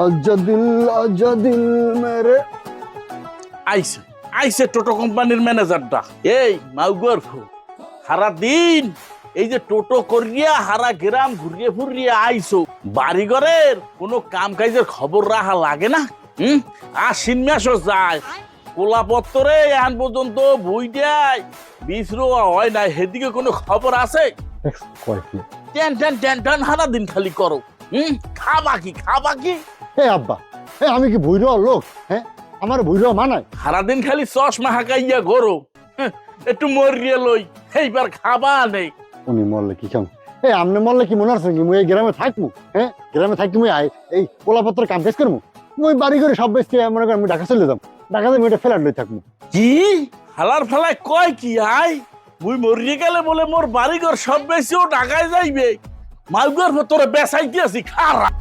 আজাদিল মেরে আইছে আইছে টোটো কোম্পানির ম্যানেজারটা। এই মাউগর সারা দিন এই যে টোটো করিয়া হারা গ্রাম ঘুরিয়ে ফুরিয়ে আইছো, বাড়িঘরের কোনো কাম কাজের খবর রাখা লাগে না? আশ্বিন মাসও যায়, কোলাপত্তরে এখন পর্যন্ত বই দেয়, বীজ রোয়া হয় না, সেদিকে কোনো খবর আছে? টেন টেন টেন টেন সারা দিন খালি করো। খাবা কি? আব্বা, আমি কি ভুইরো লোক? হ্যাঁ, আমার ভুইরো মানায়? সারাদিন খালি চশমা হাঁকাইয়া গরো, একটু মরিয়ে লই, এইবার খাবা নেই। উনি মরলে কি খাম? আমনে মরলে কি মনে আছে কি মুই এই গ্রামে থাকবো? হ্যাঁ, গ্রামে থাকি মুই এই পোলাপত্র কাম কাজ করবো? মুই বাড়ি করে সব বেশি মনে করেন আমি ঢাকা চলে যাম, ঢাকাতে মুই এটা ফেলার লই থাকবো। কি হালার ফেলায় কয় কি? মুই মরিয়ে গেলে বলে মোর বাড়িঘর সব বেশিও ঢাকায় যাইবে? মাউগর তোরে বেসাইতে আছি খারাপ।